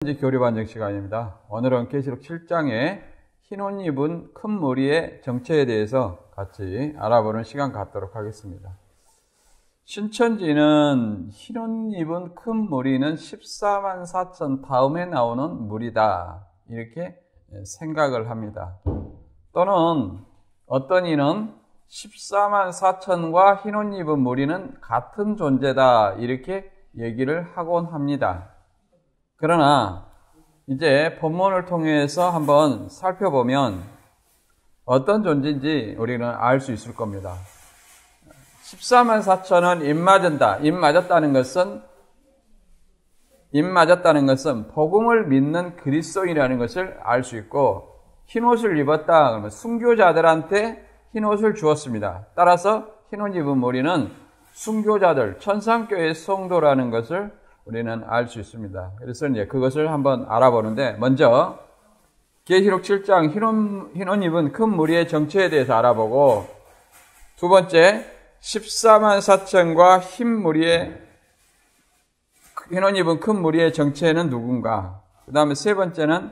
교리 반증 시간입니다. 오늘은 계시록 7장의 흰 옷 입은 큰 무리의 정체에 대해서 같이 알아보는 시간 갖도록 하겠습니다. 신천지는 흰 옷 입은 큰 무리는 14만 4천 다음에 나오는 무리다, 이렇게 생각을 합니다. 또는 어떤 이는 14만 4천과 흰 옷 입은 무리는 같은 존재다, 이렇게 얘기를 하곤 합니다. 그러나 이제 본문을 통해서 한번 살펴보면 어떤 존재인지 우리는 알 수 있을 겁니다. 14만 4천은 입 맞았다는 것은 복음을 믿는 그리스도인이라는 것을 알 수 있고, 흰 옷을 입었다 그러면 순교자들한테 흰 옷을 주었습니다. 따라서 흰 옷 입은 무리는 순교자들, 천상교회 성도라는 것을 우리는 알 수 있습니다. 그래서 이제 그것을 한번 알아보는데, 먼저 계시록 7장 흰 옷 입은 큰 무리의 정체에 대해서 알아보고, 두 번째 14만 4천과 흰 옷 입은 큰 무리의 정체는 누군가, 그 다음에 세 번째는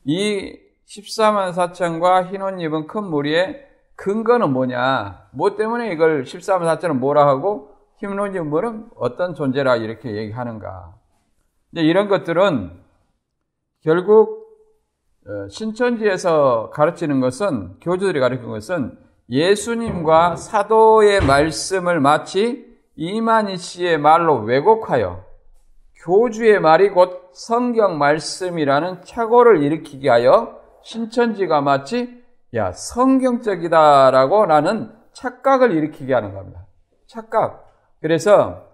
이 14만 4천과 흰 옷 입은 큰 무리의 근거는 뭐냐, 뭐 때문에 이걸 14만 4천은 뭐라 하고 흰 옷 입은 무리는 어떤 존재라 이렇게 얘기하는가. 이제 이런 것들은 결국 신천지에서 가르치는 것은, 교주들이 가르치는 것은 예수님과 사도의 말씀을 마치 이만희 씨의 말로 왜곡하여 교주의 말이 곧 성경 말씀이라는 착오를 일으키게 하여 신천지가 마치 성경적이다라고 라는 착각을 일으키게 하는 겁니다. 착각. 그래서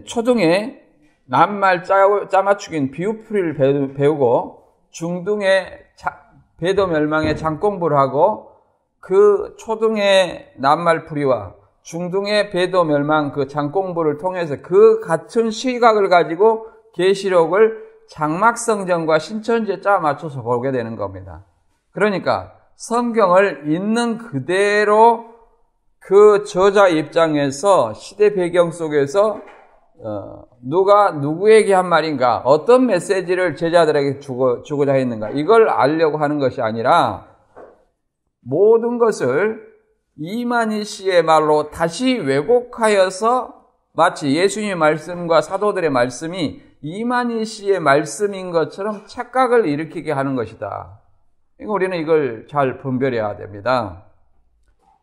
초등에 낱말 짜맞추기인 비유풀이를 배우고, 중등에 배도 멸망의 장공부를 하고, 그 초등의 낱말풀이와 중등의 배도 멸망 그 장공부를 통해서 그 같은 시각을 가지고 계시록을 장막성전과 신천지에 짜맞춰서 보게 되는 겁니다. 그러니까 성경을 있는 그대로 그 저자 입장에서 시대 배경 속에서 누가 누구에게 한 말인가, 어떤 메시지를 제자들에게 주고자 했는가, 이걸 알려고 하는 것이 아니라 모든 것을 이만희 씨의 말로 다시 왜곡하여서 마치 예수님의 말씀과 사도들의 말씀이 이만희 씨의 말씀인 것처럼 착각을 일으키게 하는 것이다. 우리는 이걸 잘 분별해야 됩니다.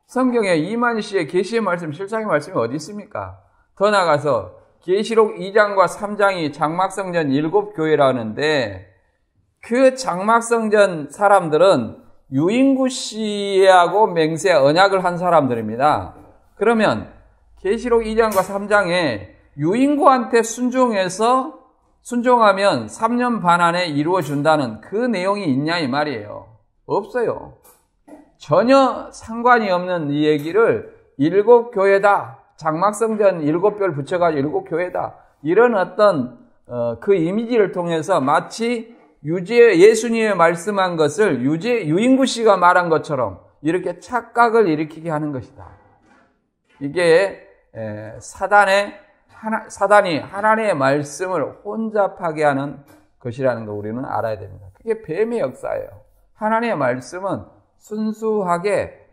성경에 이만희 씨의 계시의 말씀, 실상의 말씀이 어디 있습니까? 더 나아가서 계시록 2장과 3장이 장막성전 7교회라는데, 그 장막성전 사람들은 유인구 씨하고 맹세 언약을 한 사람들입니다. 그러면 계시록 2장과 3장에 유인구한테 순종하면 3년 반 안에 이루어준다는 그 내용이 있냐 이 말이에요. 없어요. 전혀 상관이 없는 이 얘기를 7교회다, 장막성전 7별 붙여가지고 7교회다, 이런 어떤 그 이미지를 통해서 마치 예수님의 말씀한 것을 유인구 씨가 말한 것처럼 이렇게 착각을 일으키게 하는 것이다. 이게 사단이 하나님의 말씀을 혼잡하게 하는 것이라는 거 우리는 알아야 됩니다. 그게 뱀의 역사예요. 하나님의 말씀은 순수하게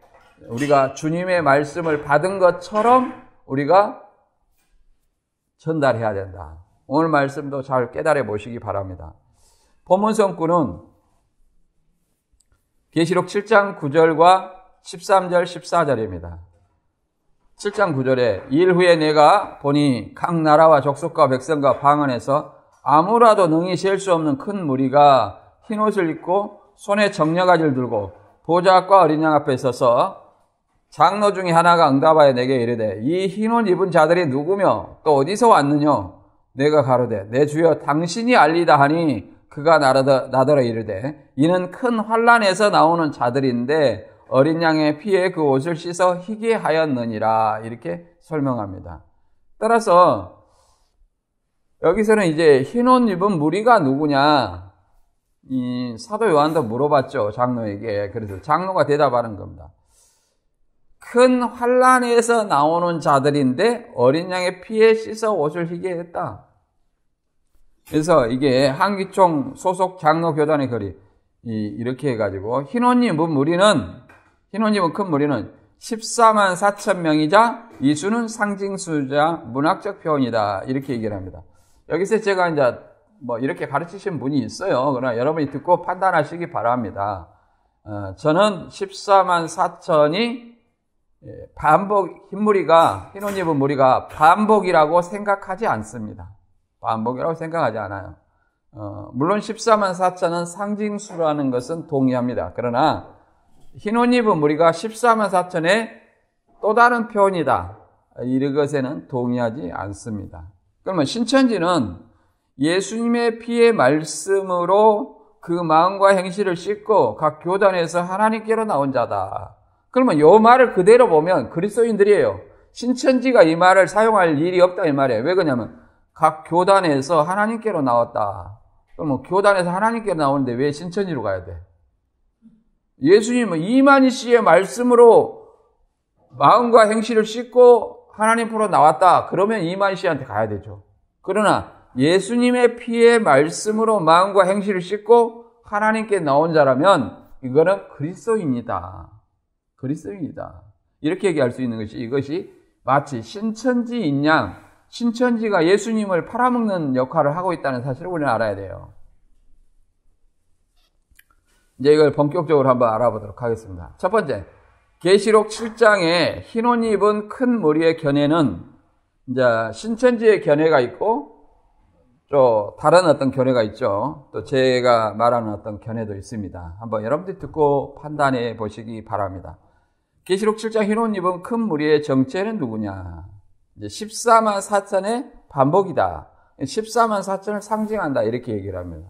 우리가 주님의 말씀을 받은 것처럼 우리가 전달해야 된다. 오늘 말씀도 잘 깨달아 보시기 바랍니다. 본문 성구는 계시록 7장 9절과 13절 14절입니다. 7장 9절에 일 후에 내가 보니 각 나라와 족속과 백성과 방언에서 아무라도 능히 셀 수 없는 큰 무리가 흰 옷을 입고 손에 정려가지를 들고 보좌 앞과 어린 양 앞에 서서 장로 중에 하나가 응답하여 내게 이르되 이 흰 옷 입은 자들이 누구며 또 어디서 왔느냐? 내가 가로되 내 주여 당신이 알리다 하니 그가 나더러 이르되 이는 큰 환난에서 나오는 자들인데 어린 양의 피에 그 옷을 씻어 희게 하였느니라, 이렇게 설명합니다. 따라서 여기서는 이제 흰 옷 입은 무리가 누구냐, 이 사도 요한도 물어봤죠, 장로에게. 그래서 장로가 대답하는 겁니다. 큰 환난에서 나오는 자들인데 어린 양의 피에 씻어 옷을 희게 했다. 그래서 이게 한기총 소속 장로 교단의 글이 이렇게 해가지고 흰옷 입은 큰 무리는 14만 4천 명이자 이 수는 상징수자 문학적 표현이다. 이렇게 얘기를 합니다. 여기서 제가 이제 뭐 이렇게 가르치신 분이 있어요. 그러나 여러분이 듣고 판단하시기 바랍니다. 저는 14만 4천이 흰옷 입은 무리가 반복이라고 생각하지 않습니다. 반복이라고 생각하지 않아요. 물론 14만 4천은 상징수라는 것은 동의합니다. 그러나 흰옷 입은 무리가 14만 4천의 또 다른 표현이다. 이것에는 동의하지 않습니다. 그러면 신천지는 예수님의 피의 말씀으로 그 마음과 행실을 씻고 각 교단에서 하나님께로 나온 자다. 그러면 이 말을 그대로 보면 그리스도인들이에요. 신천지가 이 말을 사용할 일이 없다 이 말이에요. 왜 그러냐면 각 교단에서 하나님께로 나왔다. 그러면 교단에서 하나님께로 나오는데 왜 신천지로 가야 돼? 예수님은 이만희 씨의 말씀으로 마음과 행실을 씻고 하나님으로 나왔다. 그러면 이만희 씨한테 가야 되죠. 그러나 예수님의 피의 말씀으로 마음과 행실을 씻고 하나님께 나온 자라면 이거는 그리스도인이다. 그리스도인이다. 이렇게 얘기할 수 있는 것이 이것이 마치 신천지인 양 신천지가 예수님을 팔아먹는 역할을 하고 있다는 사실을 우리는 알아야 돼요. 이제 이걸 본격적으로 한번 알아보도록 하겠습니다. 첫 번째, 계시록 7장에 흰옷 입은 큰 무리의 견해는 이제 신천지의 견해가 있고 또 다른 어떤 견해가 있죠. 또 제가 말하는 어떤 견해도 있습니다. 한번 여러분들이 듣고 판단해 보시기 바랍니다. 계시록 7장 흰옷 입은 큰 무리의 정체는 누구냐? 이제 14만 4천의 반복이다. 14만 4천을 상징한다. 이렇게 얘기를 합니다.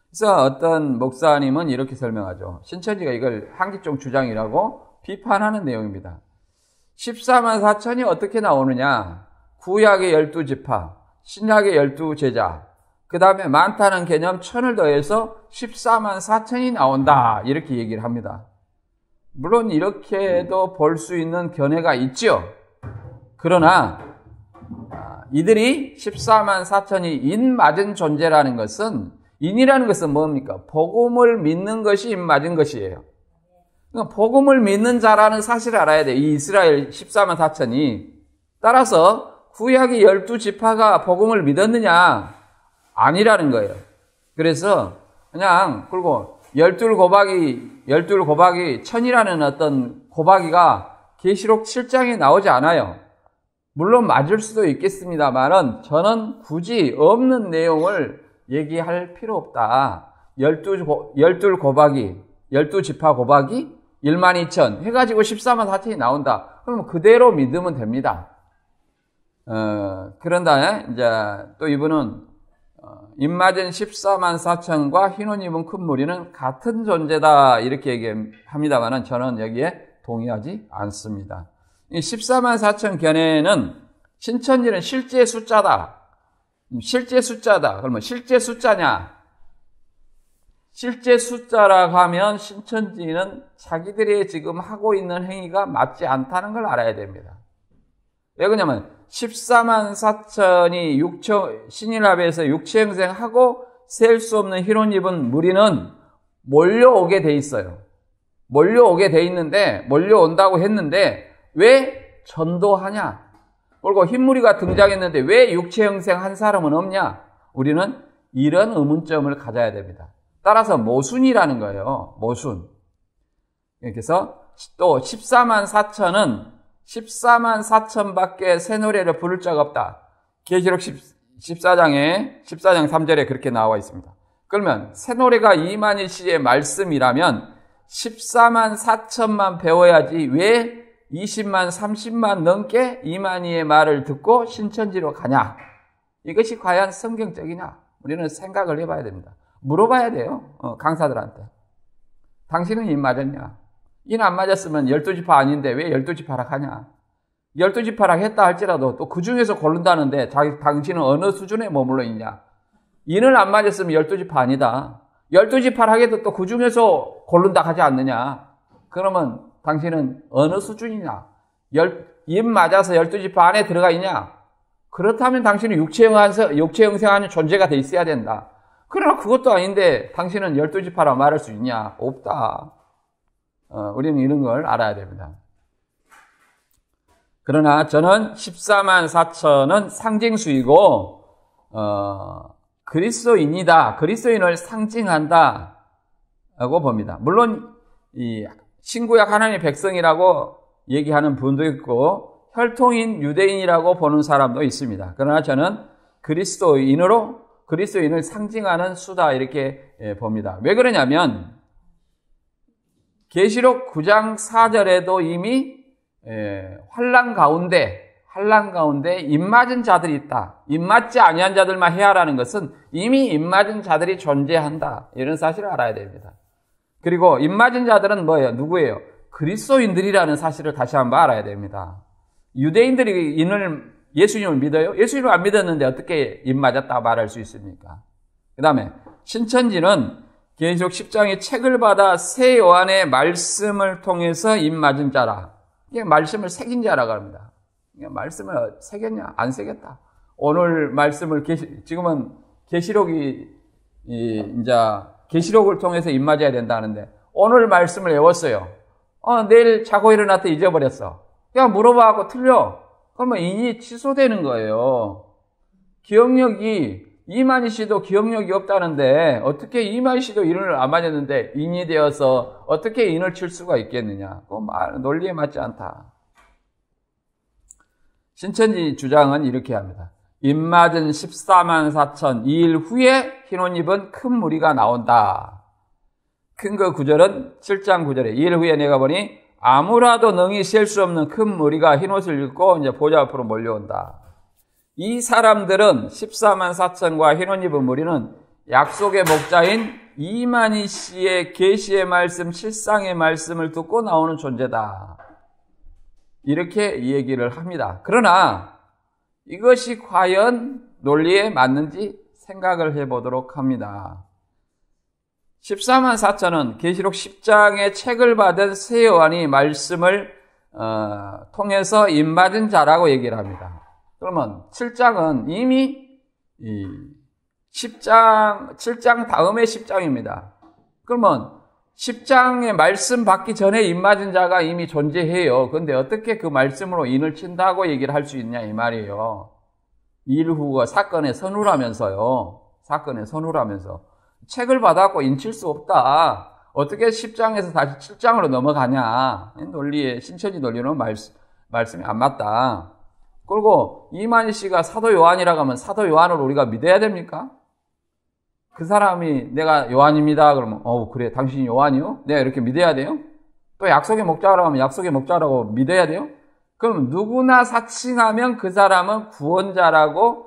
그래서 어떤 목사님은 이렇게 설명하죠. 신천지가 이걸 한기총 주장이라고 비판하는 내용입니다. 14만 4천이 어떻게 나오느냐? 구약의 12지파, 신약의 12제자, 그 다음에 많다는 개념 1000을 더해서 14만 4천이 나온다. 이렇게 얘기를 합니다. 물론 이렇게도 볼 수 있는 견해가 있죠. 그러나 이들이 14만 4천이 인맞은 존재라는 것은 인이라는 것은 뭡니까? 복음을 믿는 것이 인맞은 것이에요. 그러니까 복음을 믿는 자라는 사실을 알아야 돼. 이 이스라엘 14만 4천이. 따라서 구약의 12지파가 복음을 믿었느냐? 아니라는 거예요. 그래서 그냥 그리고 12 곱하기 1000이라는 어떤 곱하기가 계시록 7장에 나오지 않아요. 물론 맞을 수도 있겠습니다만은 저는 굳이 없는 내용을 얘기할 필요 없다. 12 곱하기 12지파 곱하기 12,000 해가지고 14만 4천이 나온다. 그러면 그대로 믿으면 됩니다. 그런 다음에 이제 또 이분은 입맞은 14만 4천과 흰옷 입은 큰 무리는 같은 존재다 이렇게 얘기합니다만은 저는 여기에 동의하지 않습니다. 이 14만 4천 견해는 신천지는 실제 숫자다. 실제 숫자다. 그러면 실제 숫자냐? 실제 숫자라고 하면 신천지는 자기들이 지금 하고 있는 행위가 맞지 않다는 걸 알아야 됩니다. 왜 그러냐면 14만 4천이 신일합에서 육체행생하고 셀 수 없는 흰옷 입은 무리는 몰려오게 돼 있어요. 몰려오게 돼 있는데 몰려온다고 했는데 왜 전도하냐? 그리고 흰무리가 등장했는데 왜 육체형생한 사람은 없냐? 우리는 이런 의문점을 가져야 됩니다. 따라서 모순이라는 거예요. 모순. 그래서 또 14만 4천은 14만 4천밖에 새 노래를 부를 자가 없다. 계시록 14장 3절에 그렇게 나와 있습니다. 그러면 새 노래가 이만희 씨의 말씀이라면 14만 4천만 배워야지 왜 20만, 30만 넘게 이만희의 말을 듣고 신천지로 가냐? 이것이 과연 성경적이냐? 우리는 생각을 해봐야 됩니다. 물어봐야 돼요. 강사들한테. 당신은 인 맞았냐? 인 안 맞았으면 12지파 아닌데 왜 12지파라 하냐? 12지파라 했다 할지라도 또 그 중에서 고른다는데 당신은 어느 수준에 머물러 있냐? 인을 안 맞았으면 12지파 아니다. 12지파라 하게도 또 그 중에서 고른다 하지 않느냐? 그러면 당신은 어느 수준이냐? 인 맞아서 12지파 안에 들어가 있냐? 그렇다면 당신은 육체 형성하는 존재가 돼 있어야 된다. 그러나 그것도 아닌데 당신은 12지파라고 말할 수 있냐? 없다. 우리는 이런 걸 알아야 됩니다. 그러나 저는 14만 4천은 상징수이고 그리스도인이다. 그리스도인을 상징한다 라고 봅니다. 물론 이 신구약 하나님의 백성이라고 얘기하는 분도 있고 혈통인 유대인이라고 보는 사람도 있습니다. 그러나 저는 그리스도인을 상징하는 수다 이렇게 봅니다. 왜 그러냐면 계시록 9장 4절에도 이미 환난 가운데 입맞은 자들이 있다. 입맞지 아니한 자들만 해야라는 것은 이미 입맞은 자들이 존재한다. 이런 사실을 알아야 됩니다. 그리고 입맞은 자들은 뭐예요? 누구예요? 그리스도인들이라는 사실을 다시 한번 알아야 됩니다. 유대인들이 예수님을 믿어요? 예수님을 안 믿었는데 어떻게 입맞았다 말할 수 있습니까? 그 다음에 신천지는 계시록 10장의 책을 받아 새 요한의 말씀을 통해서 입맞은 자라. 이게 말씀을 새긴 자라고 합니다. 말씀을 새겼냐? 안 새겼다. 오늘 말씀을 지금은 계시록이 이제 계시록을 통해서 입맞아야 된다는데 오늘 말씀을 외웠어요. 내일 자고 일어났다 잊어버렸어. 그냥 물어봐갖고 틀려. 그러면 인이 취소되는 거예요. 기억력이 이만희 씨도 기억력이 없다는데 어떻게 이만희 씨도 인을 안 맞았는데 인이 되어서 어떻게 인을 칠 수가 있겠느냐. 그건 논리에 맞지 않다. 신천지 주장은 이렇게 합니다. 입맞은 14만 4천 2일 후에 흰 옷 입은 큰 무리가 나온다. 큰 그 구절은 7장 9절에 2일 후에 내가 보니 아무라도 능히 셀 수 없는 큰 무리가 흰 옷을 입고 이제 보좌 앞으로 몰려온다. 이 사람들은 14만 4천과 흰 옷 입은 무리는 약속의 목자인 이만희 씨의 계시의 말씀, 실상의 말씀을 듣고 나오는 존재다. 이렇게 얘기를 합니다. 그러나 이것이 과연 논리에 맞는지 생각을 해보도록 합니다. 14만 4천은 계시록 10장의 책을 받은 새 요한이 말씀을 통해서 입맞은 자라고 얘기를 합니다. 그러면 7장은 이미 7장 다음에 10장입니다. 그러면 10장의 말씀 받기 전에 입맞은 자가 이미 존재해요. 그런데 어떻게 그 말씀으로 인을 친다고 얘기를 할 수 있냐 이 말이에요. 일 후가 사건의 선우라면서요. 사건의 선우라면서. 책을 받았고 인칠 수 없다. 어떻게 10장에서 다시 7장으로 넘어가냐. 신천지 논리는 말씀이 안 맞다. 그리고 이만희 씨가 사도 요한이라고 하면 사도 요한을 우리가 믿어야 됩니까? 그 사람이 내가 요한입니다. 그러면 그래 당신이 요한이요? 내가 이렇게 믿어야 돼요? 또 약속의 목자라고 하면 약속의 목자라고 믿어야 돼요? 그럼 누구나 사칭하면 그 사람은 구원자라고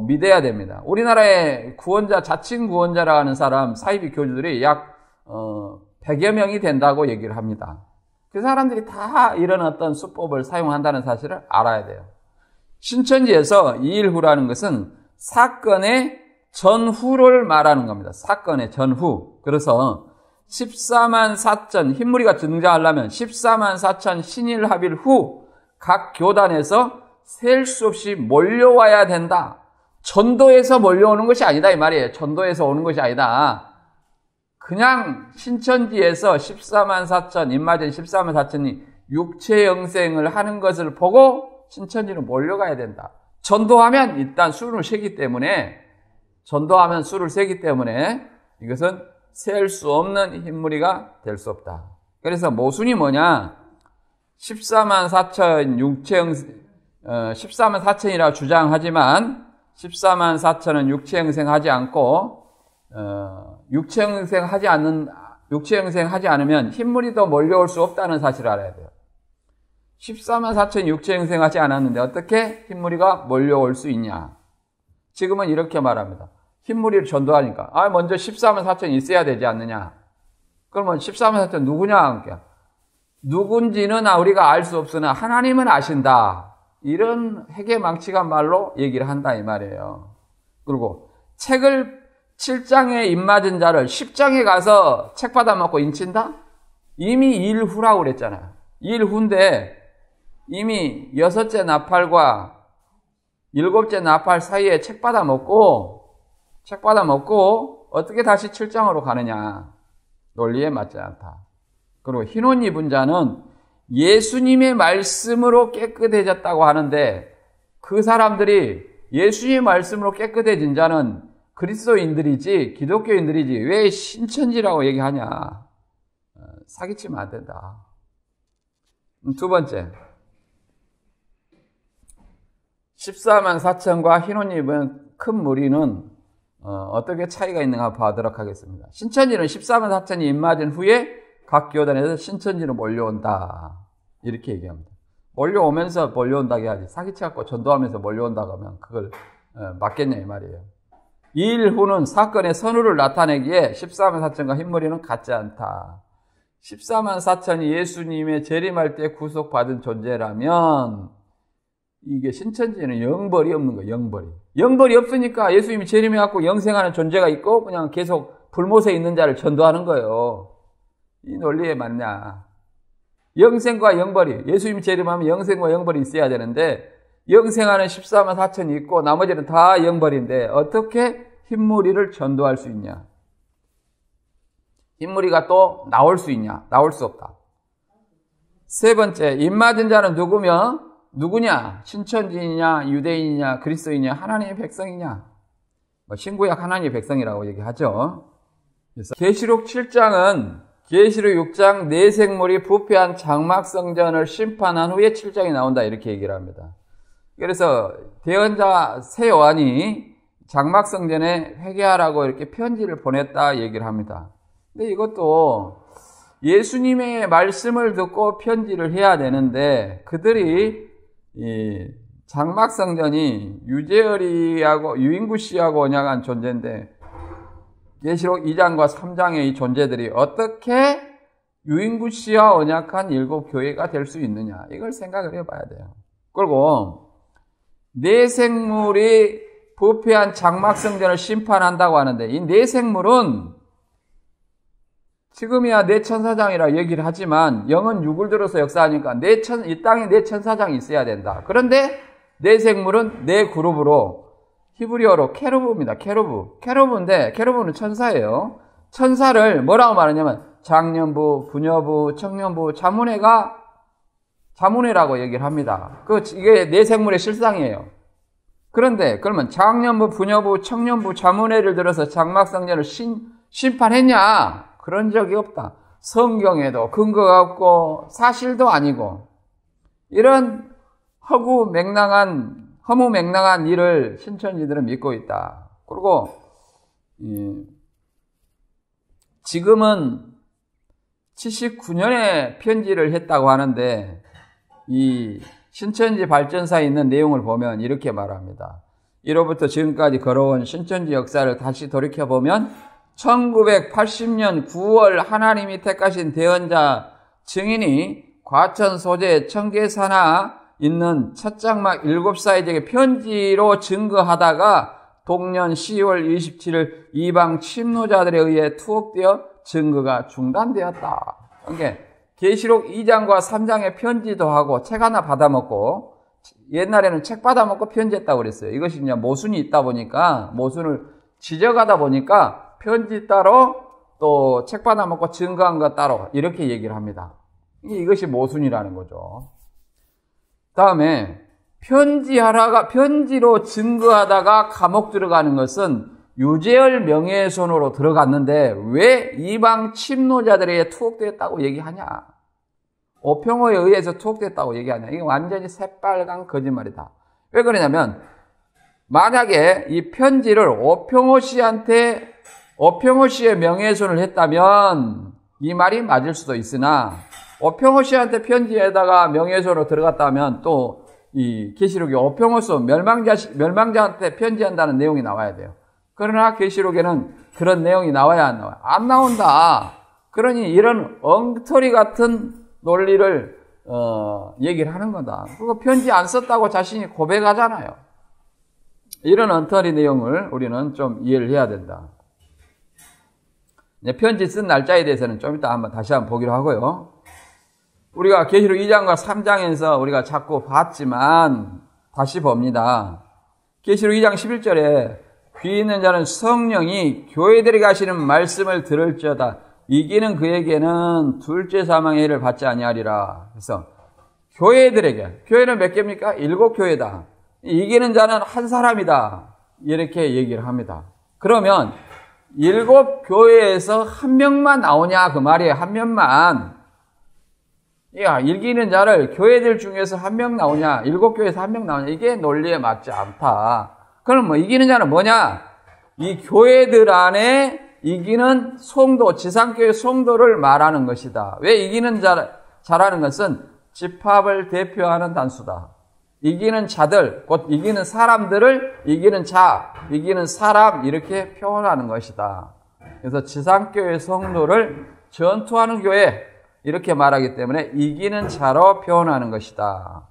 믿어야 됩니다. 우리나라의 자칭 구원자라고 하는 사람 사이비 교주들이 약 100여 명이 된다고 얘기를 합니다. 그 사람들이 다 이런 어떤 수법을 사용한다는 사실을 알아야 돼요. 신천지에서 2일 후라는 것은 사건의 전후를 말하는 겁니다. 사건의 전후. 그래서 14만 4천 흰무리가 등장하려면 14만 4천 신일 합일 후 각 교단에서 셀 수 없이 몰려와야 된다. 전도에서 몰려오는 것이 아니다 이 말이에요. 전도에서 오는 것이 아니다. 그냥 신천지에서 14만 4천 입맞은 14만 4천이 육체 영생을 하는 것을 보고 신천지로 몰려가야 된다. 전도하면 일단 수를 세기 때문에 이것은 셀 수 없는 흰무리가 될 수 없다. 그래서 모순이 뭐냐? 14만 4천이라고 주장하지만 14만 4천은 육체 영생하지 않고 육체 영생하지 않으면 흰무리도 몰려올 수 없다는 사실을 알아야 돼요. 14만 4천이 육체 영생하지 않았는데 어떻게 흰무리가 몰려올 수 있냐? 지금은 이렇게 말합니다. 흰무리를 전도하니까 먼저 14만 4천이 있어야 되지 않느냐? 그러면 14만 4천 누구냐? 누군지는 우리가 알 수 없으나 하나님은 아신다. 이런 회개망치한 말로 얘기를 한다 이 말이에요. 그리고 책을 7장에 입맞은 자를 10장에 가서 책 받아먹고 인친다? 이미 2일 후라고 그랬잖아요. 2일 후인데 이미 6째 나팔과 7째 나팔 사이에 책 받아 먹고 어떻게 다시 7장으로 가느냐. 논리에 맞지 않다. 그리고 흰 옷 입은 자는 예수님의 말씀으로 깨끗해졌다고 하는데 그 사람들이 예수님의 말씀으로 깨끗해진 자는 그리스도인들이지 기독교인들이지 왜 신천지라고 얘기하냐. 사기치면 안 된다. 두 번째, 14만 4천과 흰 옷 입은 큰 무리는 어떻게 차이가 있는가 봐도록 하겠습니다. 신천지는 14만 4천이 입맞은 후에 각 교단에서 신천지로 몰려온다. 이렇게 얘기합니다. 몰려오면서 몰려온다고 해야지. 사기쳐갖고 전도하면서 몰려온다고 하면 그걸 맞겠냐 이 말이에요. 2일 후는 사건의 선후를 나타내기에 14만 4천과 흰무리는 같지 않다. 14만 4천이 예수님의 재림할 때 구속받은 존재라면 이게 신천지는 영벌이 없는 거예요. 영벌이 없으니까 예수님이 재림해갖고 영생하는 존재가 있고 그냥 계속 불못에 있는 자를 전도하는 거예요. 이 논리에 맞냐. 영생과 영벌이, 예수님이 재림하면 영생과 영벌이 있어야 되는데 영생하는 14만 4천이 있고 나머지는 다 영벌인데 어떻게 흰무리를 전도할 수 있냐. 흰무리가 또 나올 수 있냐. 나올 수 없다. 세 번째, 입맞은 자는 누구냐? 신천지이냐, 유대인이냐, 그리스도이냐, 하나님의 백성이냐. 신구약 하나님의 백성이라고 얘기하죠. 그래서 계시록 7장은 계시록 6장 내생물이 부패한 장막성전을 심판한 후에 7장이 나온다 이렇게 얘기를 합니다. 그래서 대언자 새 요한이 장막성전에 회개하라고 이렇게 편지를 보냈다 얘기를 합니다. 근데 이것도 예수님의 말씀을 듣고 편지를 해야 되는데 그들이 이 장막성전이 유재열이하고 유인구씨하고 언약한 존재인데 계시록 2장과 3장의 이 존재들이 어떻게 유인구씨와 언약한 7교회가 될 수 있느냐 이걸 생각을 해봐야 돼요. 그리고 내생물이 부패한 장막성전을 심판한다고 하는데 이 내생물은 지금이야 내천사장이라 얘기를 하지만 영은 육을 들어서 역사하니까 이 땅에 내천사장이 있어야 된다. 그런데 내생물은 네 그룹으로 히브리어로 케루브입니다. 케루브인데 케루브는 천사예요. 천사를 뭐라고 말하냐면 장년부, 부녀부, 청년부, 자문회라고 얘기를 합니다. 이게 내생물의 실상이에요. 그런데 그러면 장년부, 부녀부, 청년부, 자문회를 들어서 장막성전을 심판했냐? 그런 적이 없다. 성경에도 근거가 없고 사실도 아니고 이런 허무맹랑한 일을 신천지들은 믿고 있다. 그리고 지금은 79년에 편지를 했다고 하는데 이 신천지 발전사에 있는 내용을 보면 이렇게 말합니다. 1호부터 지금까지 걸어온 신천지 역사를 다시 돌이켜보면 1980년 9월 하나님이 택하신 대언자 증인이 과천 소재 청계산하 있는 첫 장막 7사이적의 편지로 증거하다가 동년 10월 27일 이방 침노자들에 의해 투옥되어 증거가 중단되었다. 그러니까 계시록 2장과 3장의 편지도 하고 책 하나 받아먹고 옛날에는 책 받아먹고 편지했다고 그랬어요. 이것이 이제 모순이 있다 보니까 모순을 지적하다 보니까 편지 따로 또 책 받아먹고 증거한 것 따로 이렇게 얘기를 합니다. 이것이 모순이라는 거죠. 다음에 편지로 증거하다가 감옥 들어가는 것은 유재열 명예훼손으로 들어갔는데 왜 이방 침노자들에게 투옥되었다고 얘기하냐? 오평호에 의해서 투옥됐다고 얘기하냐? 이게 완전히 새빨간 거짓말이다. 왜 그러냐면 만약에 이 편지를 오평호 씨의 명예훼손을 했다면 이 말이 맞을 수도 있으나 오평호 씨한테 편지에다가 명예훼손으로 들어갔다면 또 이 계시록에 오평호수 멸망자한테 편지한다는 내용이 나와야 돼요. 그러나 계시록에는 그런 내용이 나와야 안 나와요? 안 나온다. 그러니 이런 엉터리 같은 논리를 얘기를 하는 거다. 그거 편지 안 썼다고 자신이 고백하잖아요. 이런 엉터리 내용을 우리는 좀 이해를 해야 된다. 편지 쓴 날짜에 대해서는 좀 이따 다시 한번 보기로 하고요. 우리가 계시록 2장과 3장에서 우리가 자꾸 봤지만 다시 봅니다. 계시록 2장 11절에 귀 있는 자는 성령이 교회들에게 하시는 말씀을 들을지어다. 이기는 그에게는 둘째 사망의 해를 받지 아니하리라. 그래서 교회들에게, 교회는 몇 개입니까? 7교회다. 이기는 자는 한 사람이다. 이렇게 얘기를 합니다. 그러면 7교회에서 한 명만 나오냐 그 말이에요. 한 명만. 야, 이기는 자를 교회들 중에서 한 명 나오냐, 7교회에서 한 명 나오냐, 이게 논리에 맞지 않다. 그럼 뭐 이기는 자는 뭐냐? 이 교회들 안에 이기는 성도, 지상교회 성도를 말하는 것이다. 왜 이기는 자라는 것은 집합을 대표하는 단수다. 이기는 자들, 곧 이기는 사람들을 이기는 자, 이기는 사람 이렇게 표현하는 것이다. 그래서 지상교회 성도를 전투하는 교회 이렇게 말하기 때문에 이기는 자로 표현하는 것이다.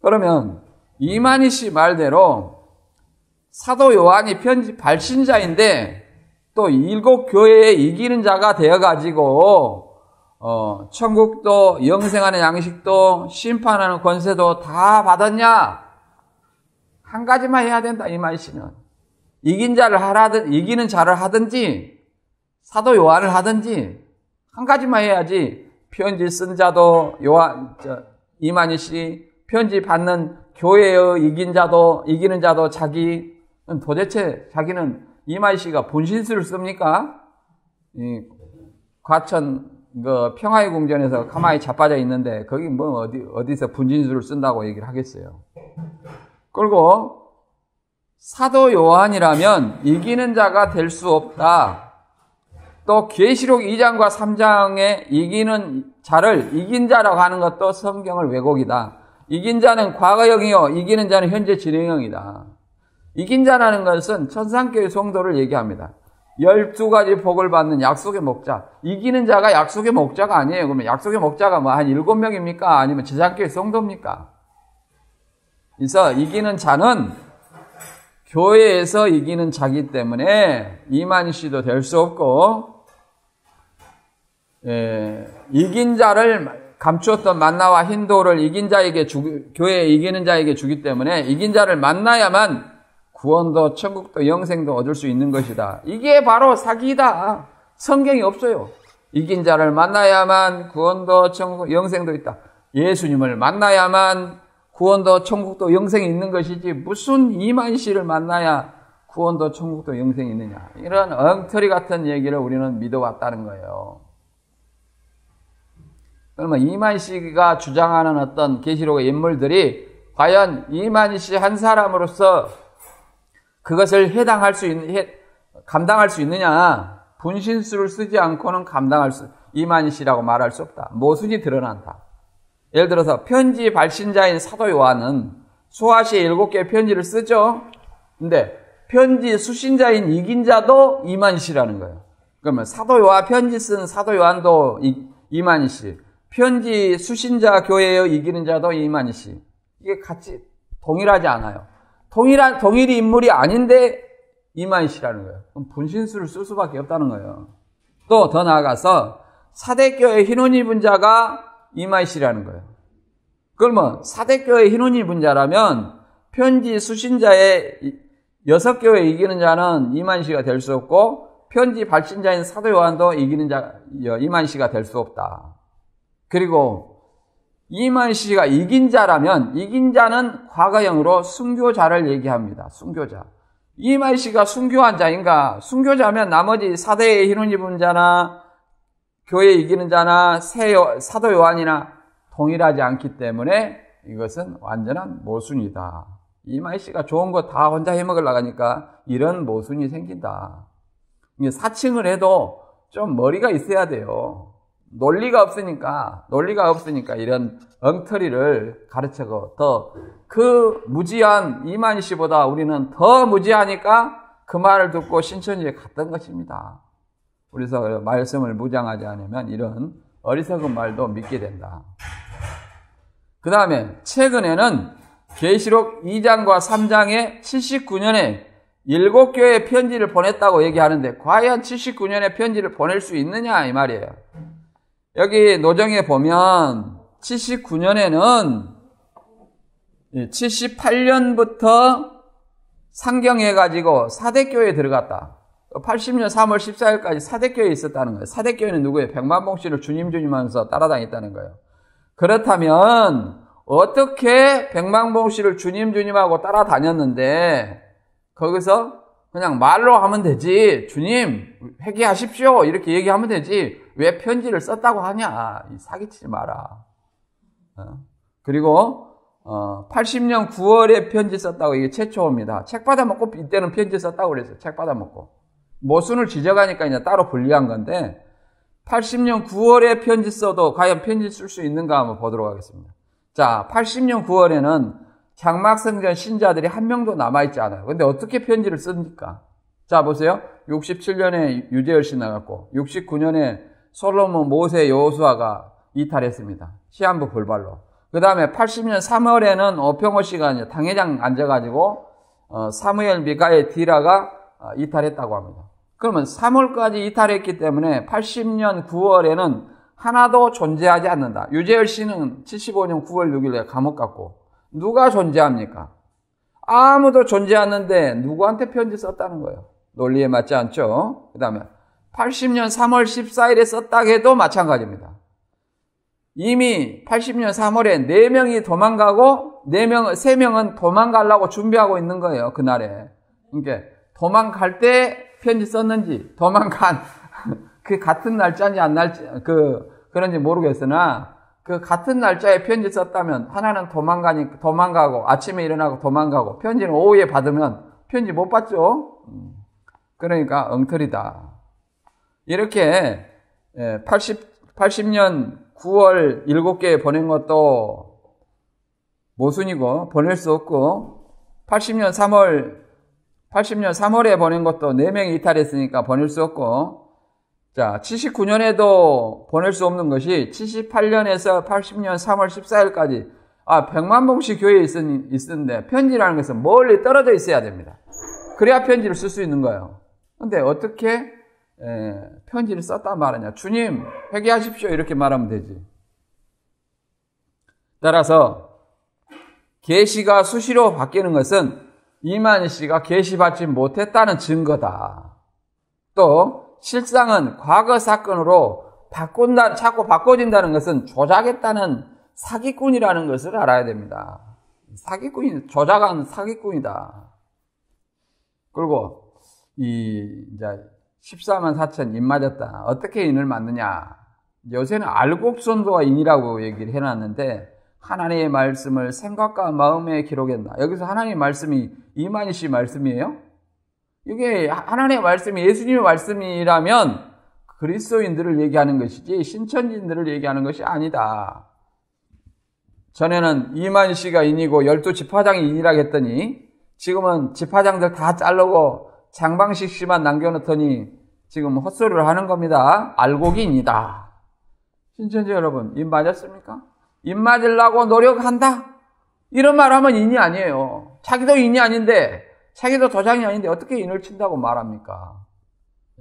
그러면 이만희 씨 말대로 사도 요한이 편지 발신자인데 또 7교회에 이기는 자가 되어가지고 천국도 영생하는 양식도 심판하는 권세도 다 받았냐? 한 가지만 해야 된다. 이만희 씨는 이기는 자를 하든지 사도 요한을 하든지 한 가지만 해야지. 편지 쓴 자도 이만희 씨, 편지 받는 교회의 이기는 자도 도대체 자기는 이만희 씨가 분신술을 씁니까? 과천 평화의 궁전에서 가만히 자빠져 있는데 거기 뭐 어디서 분신술을 쓴다고 얘기를 하겠어요. 그리고 사도 요한이라면 이기는 자가 될 수 없다. 또 계시록 2장과 3장에 이기는 자를 이긴 자라고 하는 것도 성경을 왜곡이다. 이긴 자는 과거형이요, 이기는 자는 현재 진행형이다. 이긴 자라는 것은 천상교회 성도를 얘기합니다. 12가지 복을 받는 약속의 목자. 이기는 자가 약속의 목자가 아니에요. 그러면 약속의 목자가 뭐 한 7명입니까? 아니면 지상교회 성도입니까? 그래서 이기는 자는 교회에서 이기는 자기 때문에 이만희 씨도 될 수 없고, 이긴 자를 감추었던 만나와 흰돌을 교회에 이기는 자에게 주기 때문에 이긴 자를 만나야만 구원도 천국도 영생도 얻을 수 있는 것이다. 이게 바로 사기다. 성경이 없어요. 이긴 자를 만나야만 구원도 천국 영생도 있다. 예수님을 만나야만 구원도 천국도 영생이 있는 것이지 무슨 이만희 씨를 만나야 구원도 천국도 영생이 있느냐. 이런 엉터리 같은 얘기를 우리는 믿어왔다는 거예요. 그러면 이만희 씨가 주장하는 어떤 계시록의 인물들이 과연 이만희 씨 한 사람으로서 그것을 감당할 수 있느냐? 분신술을 쓰지 않고는 이만희 씨라고 말할 수 없다. 모순이 드러난다. 예를 들어서 편지 발신자인 사도 요한은 소아시에 7개의 편지를 쓰죠. 근데 편지 수신자인 이긴 자도 이만희 씨라는 거예요. 그러면 편지 쓴 사도 요한도 이만희 씨, 편지 수신자 교회의 이기는 자도 이만희 씨. 이게 같이 동일하지 않아요. 동일이 인물이 아닌데 이만희 씨라는 거예요. 그럼 분신술을 쓸 수밖에 없다는 거예요. 또 더 나아가서 사대교회 흰옷 입은 자가 이만희 씨라는 거예요. 그러면 사대교회 흰옷 입은 자라면 편지 수신자의 6교회 이기는 자는 이만희 씨가 될 수 없고 편지 발신자인 사도 요한도 이만희 씨가 될 수 없다. 그리고 이만희 씨가 이긴 자라면 이긴 자는 과거형으로 순교자를 얘기합니다. 순교자. 이만희 씨가 순교한 자인가? 순교자면 나머지 사대의 흰옷 입은 자나 교회 이기는 자나 사도 요한이나 동일하지 않기 때문에 이것은 완전한 모순이다. 이만희 씨가 좋은 거 다 혼자 해먹으려고 하니까 이런 모순이 생긴다. 사칭을 해도 좀 머리가 있어야 돼요. 논리가 없으니까 이런 엉터리를 가르쳐고 그 무지한 이만희 씨보다 우리는 더 무지하니까 그 말을 듣고 신천지에 갔던 것입니다. 그래서 말씀을 무장하지 않으면 이런 어리석은 말도 믿게 된다. 그 다음에 최근에는 계시록 2장과 3장에 79년에 7교회에 편지를 보냈다고 얘기하는데 과연 79년에 편지를 보낼 수 있느냐 이 말이에요. 여기 노정에 보면 79년에는 78년부터 상경해가지고 사대교회에 들어갔다. 80년 3월 14일까지 사대교회에 있었다는 거예요. 사대교회는 누구예요? 백만봉씨를 주님 하면서 따라다녔다는 거예요. 그렇다면 어떻게 백만봉씨를 주님 하고 따라다녔는데 거기서 그냥 말로 하면 되지. 주님 회개하십시오 이렇게 얘기하면 되지. 왜 편지를 썼다고 하냐. 사기치지 마라. 그리고 80년 9월에 편지 썼다고 이게 최초입니다. 책 받아먹고 이때는 편지 썼다고 그랬어요. 책 받아먹고. 모순을 지적하니까 이제 따로 분리한 건데 80년 9월에 편지 써도 과연 편지 쓸 수 있는가 한번 보도록 하겠습니다. 자, 80년 9월에는 장막성전 신자들이 한 명도 남아있지 않아요. 근데 어떻게 편지를 씁니까? 자, 보세요. 67년에 유재열 씨 나갔고 69년에 솔로몬, 모세, 여호수아가 이탈했습니다. 시한부 불발로. 그 다음에 80년 3월에는 오평호 씨가 이제 당회장 앉아가지고 사무엘, 미가엘, 디라가 이탈했다고 합니다. 그러면 3월까지 이탈했기 때문에 80년 9월에는 하나도 존재하지 않는다. 유재열 씨는 75년 9월 6일에 감옥 갔고 누가 존재합니까? 아무도 존재하는데 누구한테 편지 썼다는 거예요. 논리에 맞지 않죠? 그 다음에 80년 3월 14일에 썼다고 해도 마찬가지입니다. 이미 80년 3월에 4명이 도망가고 3명은 도망가려고 준비하고 있는 거예요. 그날에. 그러니까 도망갈 때 편지 썼는지 도망간 그 같은 날짜인지 안 날짜 그런지 모르겠으나 그 같은 날짜에 편지 썼다면 하나는 도망가고 아침에 일어나고 도망가고 편지는 오후에 받으면 편지 못 받죠. 그러니까 엉터리다. 이렇게 80년 9월 7개 보낸 것도 모순이고 보낼 수 없고 80년 3월에 보낸 것도 4명이 이탈했으니까 보낼 수 없고 자 79년에도 보낼 수 없는 것이 78년에서 80년 3월 14일까지 백만봉씨 교회에 있었는데 편지라는 것은 멀리 떨어져 있어야 됩니다. 그래야 편지를 쓸 수 있는 거예요. 근데 어떻게 편지를 썼단 말이냐. 주님 회개하십시오 이렇게 말하면 되지. 따라서 계시가 수시로 바뀌는 것은 이만희 씨가 계시받지 못했다는 증거다. 또 실상은 과거 사건으로 자꾸 바꿔진다는 것은 조작했다는 사기꾼이라는 것을 알아야 됩니다. 조작한 사기꾼이다. 그리고 이제 14만 4천 인 맞았다. 어떻게 인을 맞느냐? 요새는 알곡선도가 인이라고 얘기를 해놨는데 하나님의 말씀을 생각과 마음에 기록했나. 여기서 하나님의 말씀이 이만희 씨 말씀이에요? 이게 하나님의 말씀이 예수님의 말씀이라면 그리스도인들을 얘기하는 것이지 신천지인들을 얘기하는 것이 아니다. 전에는 이만희 씨가 인이고 12지파장이 인이라고 했더니 지금은 지파장들 다 자르고 장방식 씨만 남겨놓더니 지금 헛소리를 하는 겁니다. 알곡이 인이다. 신천지 여러분, 인 맞았습니까? 인 맞으려고 노력한다? 이런 말 하면 인이 아니에요. 자기도 인이 아닌데, 자기도 도장이 아닌데 어떻게 인을 친다고 말합니까?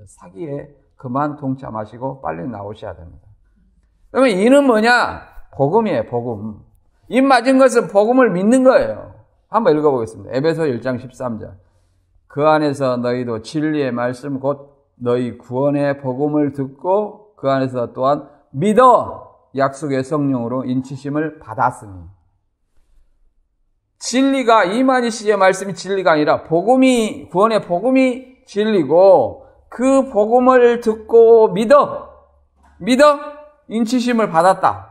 사기에 그만 동참하시고 빨리 나오셔야 됩니다. 그러면 인은 뭐냐? 복음이에요, 복음. 인 맞은 것은 복음을 믿는 거예요. 한번 읽어보겠습니다. 에베소 1장 13절. 그 안에서 너희도 진리의 말씀 곧 너희 구원의 복음을 듣고 그 안에서 또한 믿어 약속의 성령으로 인치심을 받았으니. 진리가 이만희 씨의 말씀이 진리가 아니라 복음이 구원의 복음이 진리고 그 복음을 듣고 믿어 인치심을 받았다.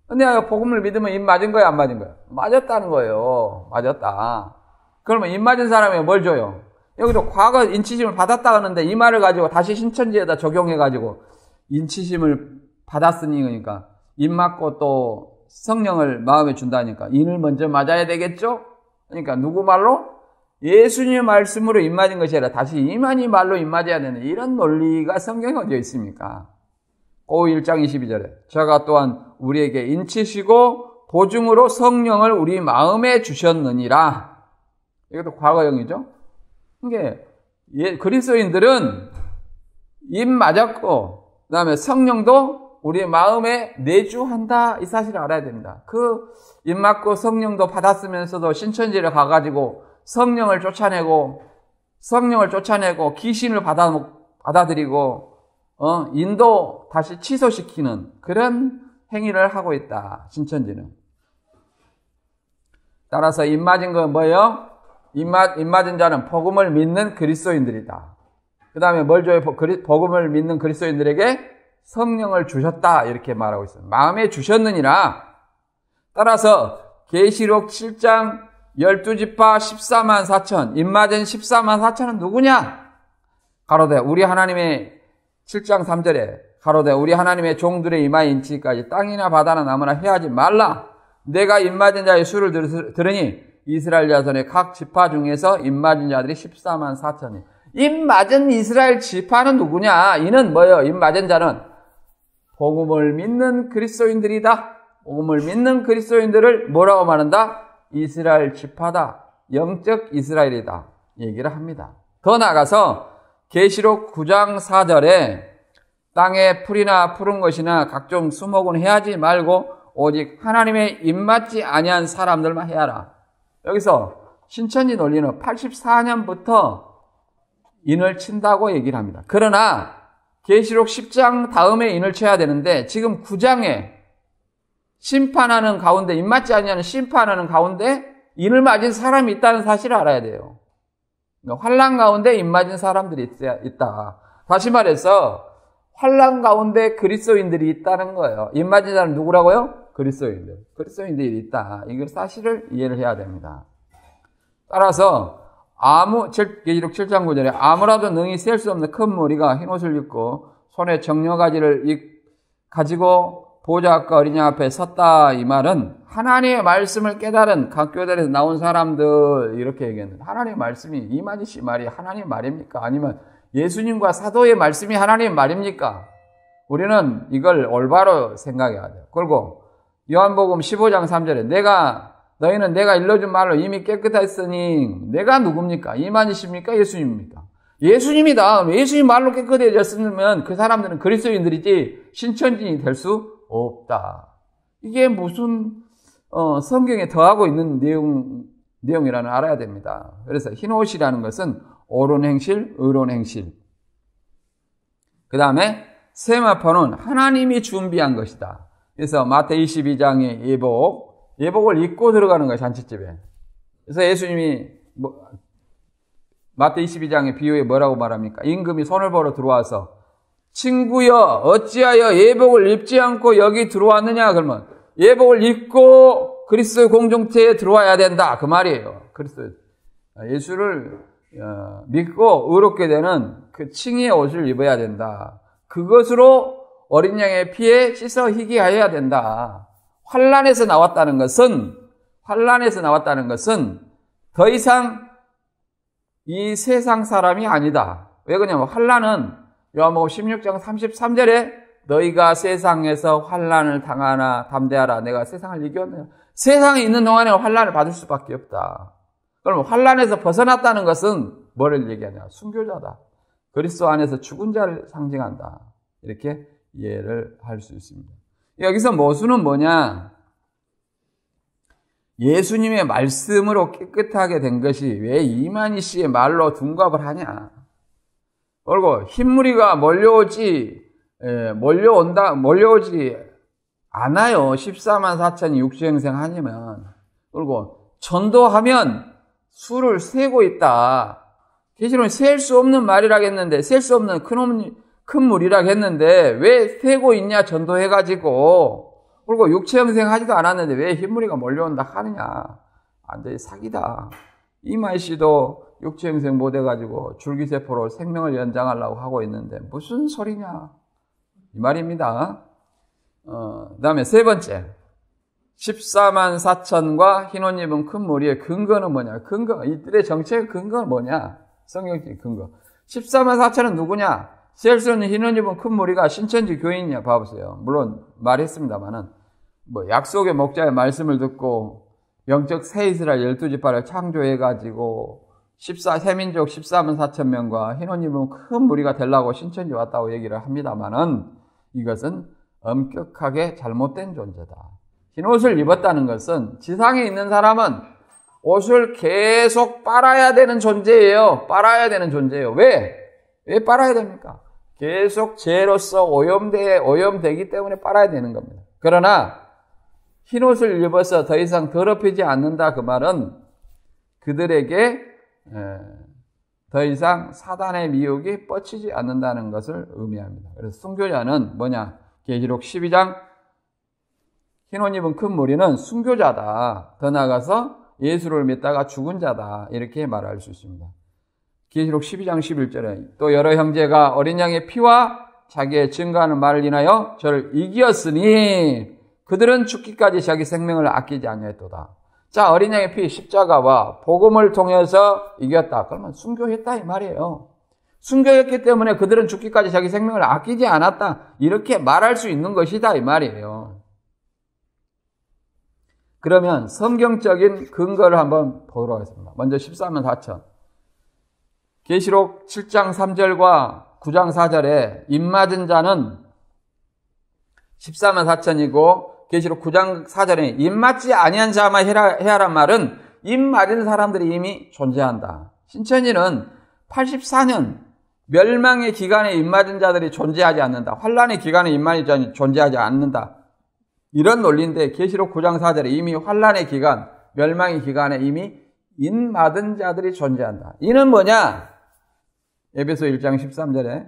근데 복음을 믿으면 인 맞은 거야 안 맞은 거야? 맞았다는 거예요. 맞았다. 그러면 인 맞은 사람이 뭘 줘요? 여기도 과거 인치심을 받았다 하는데 이 말을 가지고 다시 신천지에다 적용해가지고 인치심을 받았으니 그러니까 인 맞고 또 성령을 마음에 준다니까 인을 먼저 맞아야 되겠죠? 그러니까 누구 말로? 예수님의 말씀으로 인 맞은 것이 아니라 다시 이만희 말로 인 맞아야 되는 이런 논리가 성경에 어디에 있습니까? 오 1장 22절에 저가 또한 우리에게 인치시고 보증으로 성령을 우리 마음에 주셨느니라. 이것도 과거형이죠. 이게 그리스도인들은 인 맞았고 그 다음에 성령도 우리 마음에 내주한다 이 사실을 알아야 됩니다. 그 인 맞고 성령도 받았으면서도 신천지를 가가지고 성령을 쫓아내고 귀신을 받아들이고 인도 다시 취소시키는 그런 행위를 하고 있다. 신천지는. 따라서 입맞은 건 뭐예요? 입맞은 자는 복음을 믿는 그리스도인들이다. 그 다음에 뭘 줘요? 복음을 믿는 그리스도인들에게 성령을 주셨다. 이렇게 말하고 있습니다. 마음에 주셨느니라. 따라서 계시록 7장 12지파 14만 4천, 입맞은 14만 4천은 누구냐? 가로되 우리 하나님의 7장 3절에 가로되 우리 하나님의 종들의 이마에 인치기까지 땅이나 바다나 나무나 해하지 말라. 내가 입맞은 자의 수를 들으니 이스라엘 자손의 각 지파 중에서 입맞은 자들이 14만 4천이. 입맞은 이스라엘 지파는 누구냐? 이는 뭐예요? 입맞은 자는 복음을 믿는 그리스도인들이다. 복음을 믿는 그리스도인들을 뭐라고 말한다? 이스라엘 지파다. 영적 이스라엘이다. 얘기를 합니다. 더 나아가서 계시록 9장 4절에 땅에 풀이나 푸른 것이나 각종 수목은 해하지 말고 오직 하나님의 입맞지 아니한 사람들만 해하라. 여기서 신천지 논리는 84년부터 인을 친다고 얘기를 합니다. 그러나 계시록 10장 다음에 인을 쳐야 되는데 지금 9장에 심판하는 가운데, 입맞지 아니하는 심판하는 가운데 인을 맞은 사람이 있다는 사실을 알아야 돼요. 환난 가운데 입맞은 사람들이 있다. 다시 말해서 환난 가운데 그리스도인들이 있다는 거예요. 입맞은 사람은 누구라고요? 그리스도인들이 있다. 이걸 사실을 이해를 해야 됩니다. 따라서 계시록 7장 9절에 아무라도 능히 셀 수 없는 큰 무리가 흰옷을 입고 손에 정려가지를 가지고 보좌 앞과 어린양 앞에 섰다. 이 말은 하나님의 말씀을 깨달은 각 교단에서 나온 사람들 이렇게 얘기했는데, 하나님의 말씀이 이만희 씨 말이 하나님의 말입니까? 아니면 예수님과 사도의 말씀이 하나님의 말입니까? 우리는 이걸 올바로 생각해야 돼요. 그리고 요한복음 15장 3절에 너희는 내가 일러준 말로 이미 깨끗했으니 내가 누굽니까? 이만희 씨입니까? 예수님입니까? 예수님이다. 예수님 말로 깨끗해졌으면 그 사람들은 그리스도인들이지 신천지인이 될 수 없다. 이게 무슨 성경에 더하고 있는 내용이라는 알아야 됩니다. 그래서 흰옷이라는 것은 옳은 행실, 의로운 행실. 그 다음에 세마포는 하나님이 준비한 것이다. 그래서 마태 22장의 예복을 입고 들어가는 거예요, 잔치집에. 그래서 예수님이 마태 22장의 비유에 뭐라고 말합니까? 임금이 손을 벌어 들어와서 친구여 어찌하여 예복을 입지 않고 여기 들어왔느냐? 그러면 예복을 입고 그리스도의 공동체에 들어와야 된다. 그 말이에요. 예수를 믿고 의롭게 되는 그 칭의의 옷을 입어야 된다. 그것으로 어린 양의 피에 씻어 희귀하여야 된다. 환난에서 나왔다는 것은 더 이상 이 세상 사람이 아니다. 왜 그러냐면 환난은 요한복음 16장 33절에 너희가 세상에서 환난을 당하나 담대하라. 내가 세상을 이겼느냐. 세상에 있는 동안에는 환난을 받을 수밖에 없다. 그럼 환난에서 벗어났다는 것은 뭐를 얘기하냐? 순교자다. 그리스도 안에서 죽은 자를 상징한다. 이렇게 이해를 할 수 있습니다. 여기서 모순은 뭐냐? 예수님의 말씀으로 깨끗하게 된 것이 왜 이만희 씨의 말로 둔갑을 하냐? 그리고 흰무리가 몰려오지 않아요. 14만 4천이 육주행생 하냐면. 그리고 전도하면 수를 세고 있다. 계시록은 셀 수 없는 말이라겠는데, 셀 수 없는 큰 무리라겠는데 왜 세고 있냐? 전도해가지고. 그리고 육체형생 하지도 않았는데 왜 흰무리가 몰려온다 하느냐? 안 돼, 사기다. 이마희 씨도 육체형생 못 해가지고 줄기세포로 생명을 연장하려고 하고 있는데 무슨 소리냐? 이 말입니다. 그 다음에 세 번째. 14만 4천과 흰옷 입은 큰 무리의 근거는 뭐냐? 이들의 정체의 근거는 뭐냐? 성경적인 근거. 14만 4천은 누구냐? 셀 수 없는 흰옷 입은 큰 무리가 신천지 교인이냐? 봐보세요. 물론 말했습니다만은, 약속의 목자의 말씀을 듣고, 영적 새 이스라엘 12지파를 창조해가지고, 세민족 14만 4천 명과 흰옷 입은 큰 무리가 되려고 신천지 왔다고 얘기를 합니다만은, 이것은 엄격하게 잘못된 존재다. 흰옷을 입었다는 것은 지상에 있는 사람은 옷을 계속 빨아야 되는 존재예요. 빨아야 되는 존재예요. 왜? 왜 빨아야 됩니까? 계속 죄로서 오염되기 때문에 빨아야 되는 겁니다. 그러나 흰옷을 입어서 더 이상 더럽히지 않는다 그 말은 그들에게 더 이상 사단의 미혹이 뻗치지 않는다는 것을 의미합니다. 그래서 순교자는 뭐냐? 계시록 12장 흰옷 입은 큰 무리는 순교자다. 더 나아가서 예수를 믿다가 죽은 자다. 이렇게 말할 수 있습니다. 계시록 12장 11절에 또 여러 형제가 어린 양의 피와 자기의 증거하는 말을 인하여 저를 이기었으니 그들은 죽기까지 자기 생명을 아끼지 아니했도다. 자, 어린 양의 피, 십자가와 복음을 통해서 이겼다. 그러면 순교했다 이 말이에요. 순교했기 때문에 그들은 죽기까지 자기 생명을 아끼지 않았다. 이렇게 말할 수 있는 것이다 이 말이에요. 그러면 성경적인 근거를 한번 보도록 하겠습니다. 먼저 14만 4천. 계시록 7장 3절과 9장 4절에 입맞은 자는 14만 4천이고 계시록 9장 4절에 입맞지 아니한 자만 해야란 말은 입맞은 사람들이 이미 존재한다. 신천지는 84년 멸망의 기간에 입맞은 자들이 존재하지 않는다. 환란의 기간에 입맞은 자들이 존재하지 않는다. 이런 논리인데 계시록 9장 4절에 이미 환란의 기간, 멸망의 기간에 이미 입맞은 자들이 존재한다. 이는 뭐냐? 에베소 1장 13절에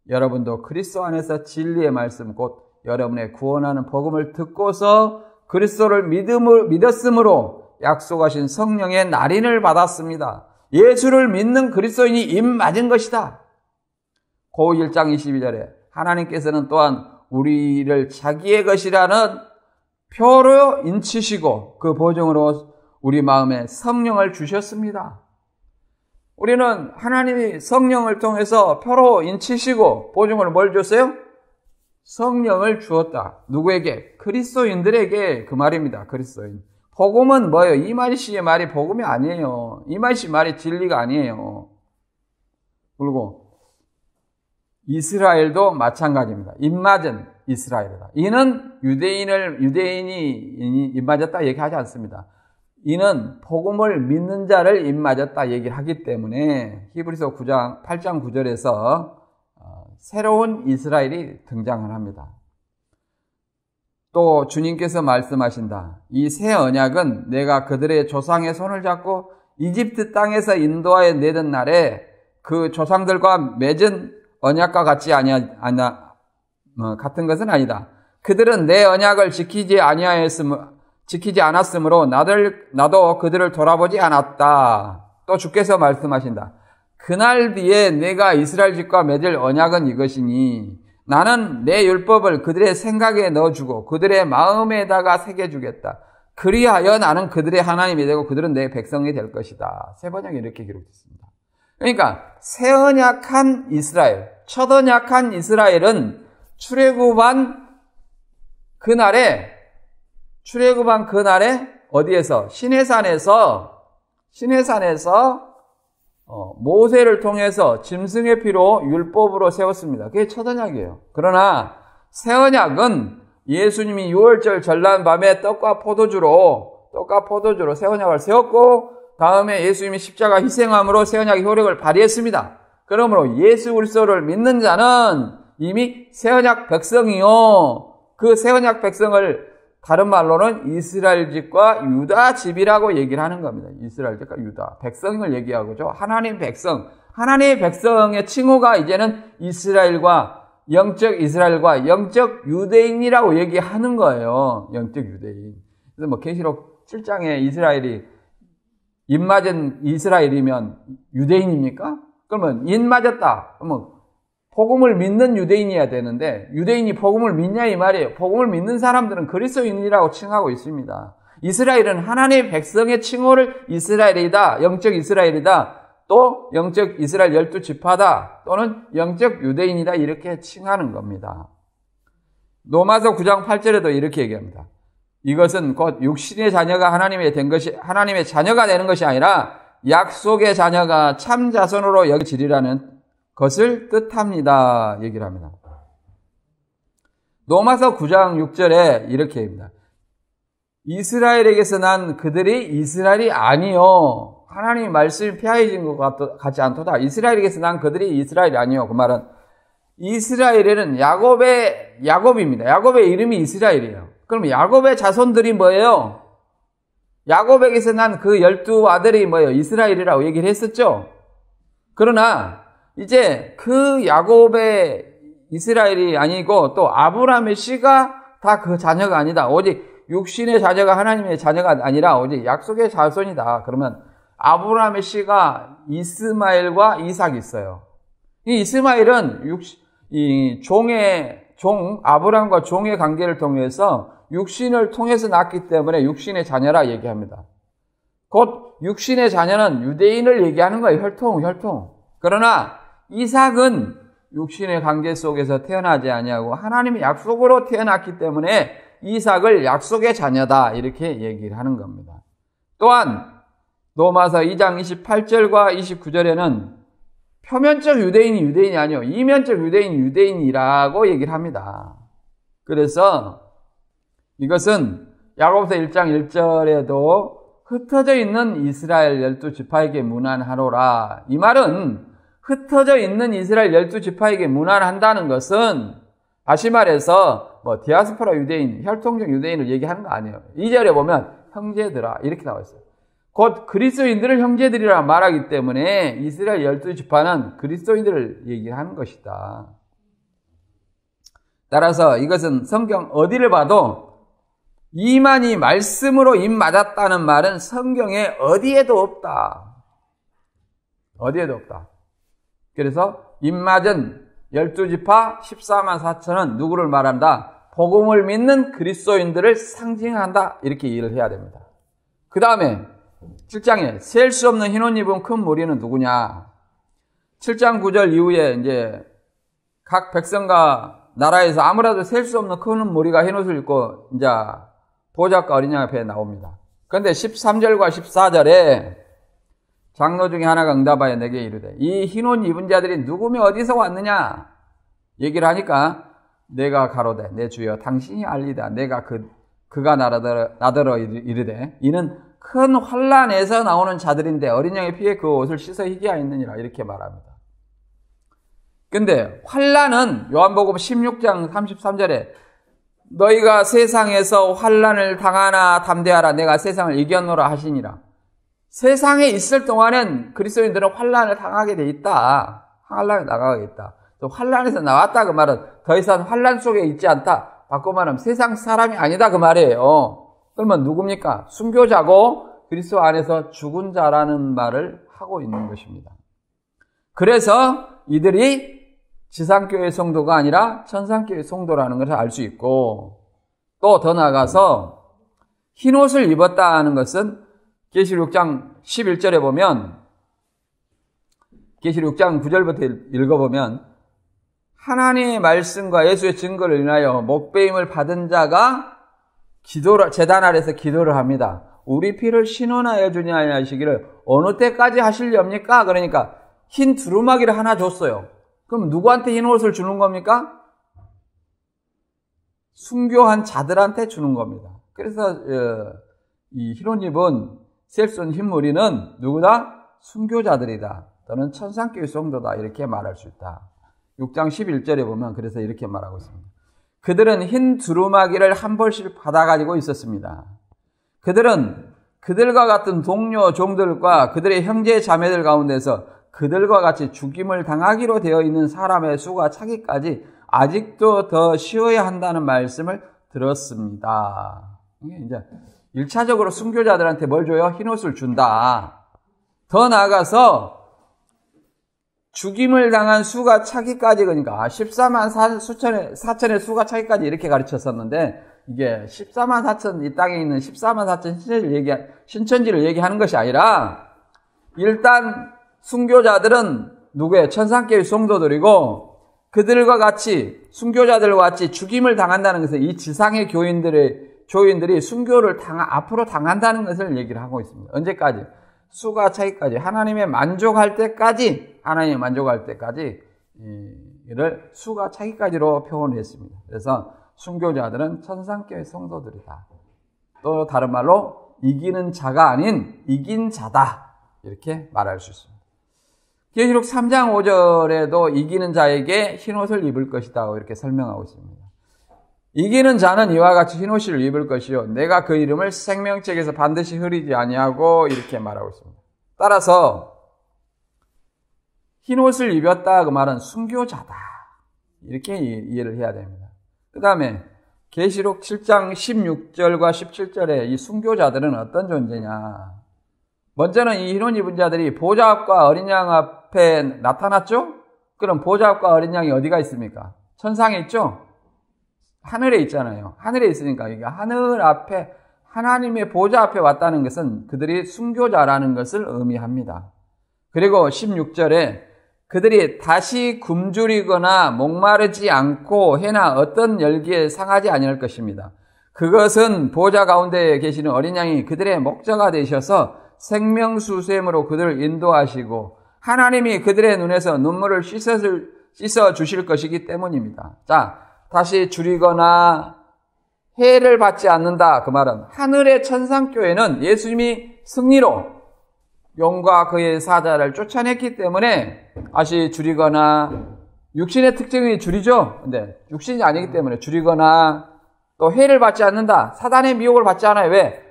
여러분도 그리스도 안에서 진리의 말씀 곧 여러분의 구원하는 복음을 듣고서 그리스도를 믿었으므로 약속하신 성령의 날인을 받았습니다. 예수를 믿는 그리스도인이 입맞은 것이다. 고 1장 22절에 하나님께서는 또한 우리를 자기의 것이라는 표로 인치시고 그 보증으로 우리 마음에 성령을 주셨습니다. 우리는 하나님이 성령을 통해서 표로 인치시고 보증으로 뭘 줬어요? 성령을 주었다. 누구에게? 그리스도인들에게 그 말입니다. 그리스도인. 복음은 뭐예요? 이만희 씨의 말이 복음이 아니에요. 이만희 씨 말이 진리가 아니에요. 그리고 이스라엘도 마찬가지입니다. 입맞은 이스라엘이다. 이는 유대인이 입맞았다 얘기하지 않습니다. 이는 복음을 믿는 자를 입맞았다 얘기를 하기 때문에 히브리서 8장 9절에서 새로운 이스라엘이 등장을 합니다. 또 주님께서 말씀하신다. 이 새 언약은 내가 그들의 조상의 손을 잡고 이집트 땅에서 인도하여 내던 날에 그 조상들과 맺은 언약과 같은 것은 아니다. 그들은 내 언약을 지키지 않았으므로 나도 그들을 돌아보지 않았다. 또 주께서 말씀하신다. 그날 뒤에 내가 이스라엘 집과 맺을 언약은 이것이니 나는 내 율법을 그들의 생각에 넣어주고 그들의 마음에다가 새겨주겠다. 그리하여 나는 그들의 하나님이 되고 그들은 내 백성이 될 것이다. 새 번역에 이렇게 기록됐습니다. 그러니까 새 언약한 이스라엘, 첫 언약한 이스라엘은 출애굽한 그날에 어디에서? 시내산에서 모세를 통해서 짐승의 피로 율법으로 세웠습니다. 그게 첫 언약이에요. 그러나 새 언약은 예수님이 유월절 전날 밤에 떡과 포도주로 새 언약을 세웠고 다음에 예수님이 십자가 희생함으로 새 언약의 효력을 발휘했습니다. 그러므로 예수 그리스도를 믿는 자는 이미 새 언약 백성이요. 그 새 언약 백성을 다른 말로는 이스라엘 집과 유다 집이라고 얘기를 하는 겁니다. 이스라엘 집과 유다. 백성을 얘기하고죠. 하나님의 백성의 칭호가 이제는 영적 이스라엘과 영적 유대인이라고 얘기하는 거예요. 영적 유대인. 그래서 계시록 7장에 이스라엘이 입맞은 이스라엘이면 유대인입니까? 그러면 입맞았다. 그러면 복음을 믿는 유대인이어야 되는데 유대인이 복음을 믿냐 이 말이에요. 복음을 믿는 사람들은 그리스도인이라고 칭하고 있습니다. 이스라엘은 하나님의 백성의 칭호를 이스라엘이다. 영적 이스라엘이다. 또 영적 이스라엘 12지파다. 또는 영적 유대인이다. 이렇게 칭하는 겁니다. 로마서 9장 8절에도 이렇게 얘기합니다. 이것은 곧 육신의 자녀가 하나님의 자녀가 되는 것이 아니라 약속의 자녀가 참 자손으로 여겨지리라는 것을 뜻합니다. 얘기를 합니다. 로마서 9장 6절에 이렇게 합니다. 이스라엘에게서 난 그들이 이스라엘이 아니요. 하나님의 말씀이 폐하해진 것 같지 않도다. 이스라엘에게서 난 그들이 이스라엘이 아니요. 그 말은 이스라엘에는 야곱입니다. 야곱의 이름이 이스라엘이에요. 그럼 야곱의 자손들이 뭐예요? 야곱에게서 난 그 12아들이 뭐예요? 이스라엘이라고 얘기를 했었죠. 그러나 이제 그 야곱의 이스라엘이 아니고 또 아브라함의 씨가 다 그 자녀가 아니다. 오직 육신의 자녀가 하나님의 자녀가 아니라 오직 약속의 자손이다. 그러면 아브라함의 씨가 이스마엘과 이삭이 있어요. 이 이스마엘은 아브라함과 종의 관계를 통해서 육신을 통해서 낳기 때문에 육신의 자녀라 얘기합니다. 곧 육신의 자녀는 유대인을 얘기하는 거예요. 혈통. 그러나 이삭은 육신의 관계 속에서 태어나지 아니하고 하나님의 약속으로 태어났기 때문에 이삭을 약속의 자녀다 이렇게 얘기를 하는 겁니다. 또한 로마서 2장 28절과 29절에는 표면적 유대인이 아니요 이면적 유대인이라고 얘기를 합니다. 그래서 이것은 야고보서 1장 1절에도 흩어져 있는 이스라엘 12지파에게 문안하노라. 이 말은 흩어져 있는 이스라엘 12지파에게 문안한다는 것은 다시 말해서 디아스포라 유대인, 혈통적 유대인을 얘기하는 거 아니에요. 2절에 보면 형제들아 이렇게 나와 있어요. 곧 그리스도인들을 형제들이라 말하기 때문에 이스라엘 12지파는 그리스도인들을 얘기하는 것이다. 따라서 이것은 성경 어디를 봐도 이만이 말씀으로 입 맞았다는 말은 성경에 어디에도 없다. 그래서 입 맞은 12지파 14만 4천은 누구를 말한다? 복음을 믿는 그리스도인들을 상징한다. 이렇게 이해를 해야 됩니다. 그 다음에 7장에 셀 수 없는 흰옷 입은 큰 무리는 누구냐? 7장 9절 이후에 이제 각 백성과 나라에서 아무라도 셀 수 없는 큰 무리가 흰옷을 입고 이제 보좌과 어린 양 앞에 나옵니다. 그런데 13절과 14절에 장로 중에 하나가 응답하여 내게 이르되 이 흰옷 입은 자들이 누구며 어디서 왔느냐 얘기를 하니까 내가 가로되 내 주여 당신이 알리다. 내가 그가 나더러 이르되 이는 큰 환란에서 나오는 자들인데 어린 양의 피에 그 옷을 씻어 희귀하였느니라 이렇게 말합니다. 근데 환란은 요한복음 16장 33절에 너희가 세상에서 환란을 당하나 담대하라. 내가 세상을 이겼노라 하시니라. 세상에 있을 동안은 그리스도인들은 환란을 당하게 돼 있다. 환란에 나가게 있다. 또 환란에서 나왔다 그 말은 더 이상 환란 속에 있지 않다. 바꿔 말하면 세상 사람이 아니다 그 말이에요. 그러면 누굽니까? 순교자고 그리스도 안에서 죽은 자라는 말을 하고 있는 것입니다. 그래서 이들이 지상교회 성도가 아니라 천상교회 성도라는 것을 알 수 있고 또 더 나아가서 흰옷을 입었다는 것은 계시록 6장 11절에 보면 계시록 6장 9절부터 읽어보면 하나님의 말씀과 예수의 증거를 인하여 목배임을 받은 자가 제단 아래서 기도를 합니다. 우리 피를 신원하여 주냐 하시기를 어느 때까지 하시렵니까? 그러니까 흰 두루마기를 하나 줬어요. 그럼 누구한테 흰 옷을 주는 겁니까? 순교한 자들한테 주는 겁니다. 그래서 이 흰옷 입은 셀 수 없는 흰 무리는 누구다? 순교자들이다. 또는 천상교회 성도다. 이렇게 말할 수 있다. 6장 11절에 보면 그래서 이렇게 말하고 있습니다. 그들은 흰 두루마기를 한 벌씩 받아가지고 있었습니다. 그들은 그들과 같은 동료 종들과 그들의 형제 자매들 가운데서 그들과 같이 죽임을 당하기로 되어 있는 사람의 수가 차기까지 아직도 더 쉬어야 한다는 말씀을 들었습니다. 이게 이제 1차적으로 순교자들한테 뭘 줘요? 흰옷을 준다. 더 나아가서 죽임을 당한 수가 차기까지 그러니까 14만 4천의 수가 차기까지 이렇게 가르쳤었는데 이게 14만 4천 이 땅에 있는 14만 4천 신천지를 얘기하는 것이 아니라 일단 순교자들은 누구예요? 천상교회 성도들이고 그들과 같이 순교자들과 같이 죽임을 당한다는 것은 이 지상의 교인들이 순교를 앞으로 당한다는 것을 얘기를 하고 있습니다. 언제까지? 수가 차기까지 하나님의 만족할 때까지 이를 수가 차기까지로 표현했습니다. 그래서 순교자들은 천상교회 성도들이다. 또 다른 말로 이기는 자가 아닌 이긴 자다. 이렇게 말할 수 있습니다. 계시록 3장 5절에도 이기는 자에게 흰옷을 입을 것이다. 이렇게 설명하고 있습니다. 이기는 자는 이와 같이 흰옷을 입을 것이요 내가 그 이름을 생명책에서 반드시 흐리지 아니하고 이렇게 말하고 있습니다. 따라서 흰옷을 입었다 그 말은 순교자다. 이렇게 이해를 해야 됩니다. 그 다음에 계시록 7장 16절과 17절에 이 순교자들은 어떤 존재냐. 먼저는 이 흰옷 입은 자들이 보좌 앞과 어린 양 앞에 나타났죠? 그럼 보좌 앞과 어린 양이 어디가 있습니까? 천상에 있죠? 하늘에 있잖아요. 하늘에 있으니까 이게 하늘 앞에 하나님의 보좌 앞에 왔다는 것은 그들이 순교자라는 것을 의미합니다. 그리고 16절에 그들이 다시 굶주리거나 목마르지 않고 해나 어떤 열기에 상하지 아니할 것입니다. 그것은 보좌 가운데 계시는 어린 양이 그들의 목자가 되셔서 생명수샘으로 그들을 인도하시고 하나님이 그들의 눈에서 눈물을 씻어 주실 것이기 때문입니다. 자, 다시 줄이거나 해를 받지 않는다. 그 말은 하늘의 천상교회는 예수님이 승리로 용과 그의 사자를 쫓아냈기 때문에 다시 줄이거나 육신의 특징이 줄이죠. 근데 육신이 아니기 때문에 줄이거나 또 해를 받지 않는다. 사단의 미혹을 받지 않아요. 왜?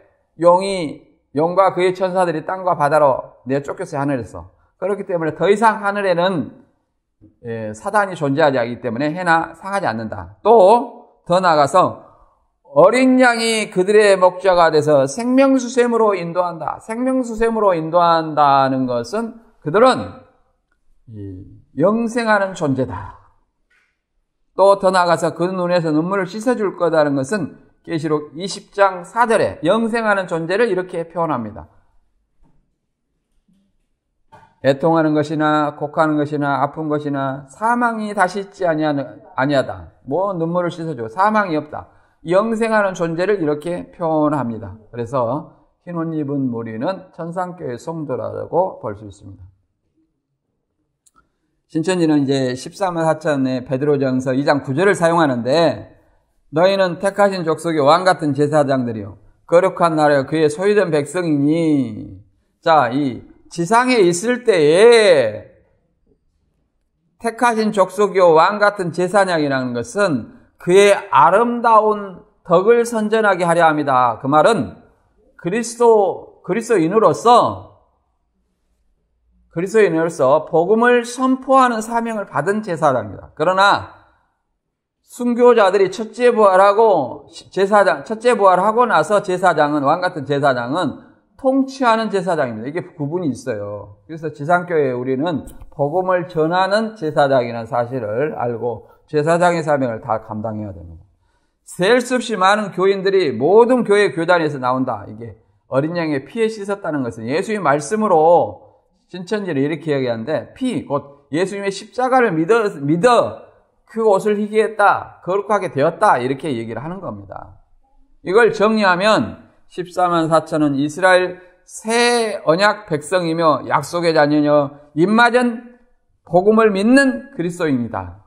용과 그의 천사들이 땅과 바다로 내쫓겼어요. 하늘에서. 그렇기 때문에 더 이상 하늘에는 사단이 존재하지 않기 때문에 해나 상하지 않는다. 또 더 나아가서 어린 양이 그들의 목자가 돼서 생명수샘으로 인도한다. 생명수샘으로 인도한다는 것은 그들은 영생하는 존재다. 또 더 나아가서 그 눈에서 눈물을 씻어줄 거다는 것은 계시록 20장 4절에 영생하는 존재를 이렇게 표현합니다. 애통하는 것이나 곡하는 것이나 아픈 것이나 사망이 다시 있지 아니하다. 뭐 눈물을 씻어줘. 사망이 없다. 영생하는 존재를 이렇게 표현합니다. 그래서 흰옷 입은 무리는 천상교회 성도라고 볼 수 있습니다. 신천지는 이제 13만 4천의 베드로전서 2장 9절을 사용하는데 너희는 택하신 족속의 왕같은 제사장들이요 거룩한 나라여 그의 소유된 백성이니. 자, 이 지상에 있을 때에 택하신 족속이요 왕같은 제사장이라는 것은 그의 아름다운 덕을 선전하게 하려 합니다. 그 말은 그리스도인으로서 복음을 선포하는 사명을 받은 제사장입니다. 그러나 순교자들이 첫째 부활하고 나서 제사장은 왕같은 제사장은 통치하는 제사장입니다. 이게 구분이 있어요. 그래서 지상교회에 우리는 복음을 전하는 제사장이라는 사실을 알고 제사장의 사명을 다 감당해야 됩니다. 셀 수 없이 많은 교인들이 모든 교회 교단에서 나온다. 이게 어린 양의 피에 씻었다는 것은 예수의 말씀으로 신천지를 이렇게 이야기하는데 피, 곧 예수님의 십자가를 믿어 그 옷을 희귀했다, 거룩하게 되었다 이렇게 얘기를 하는 겁니다. 이걸 정리하면 14만 4천은 이스라엘 새 언약 백성이며 약속의 자녀며 입맞은 복음을 믿는 그리스도입니다.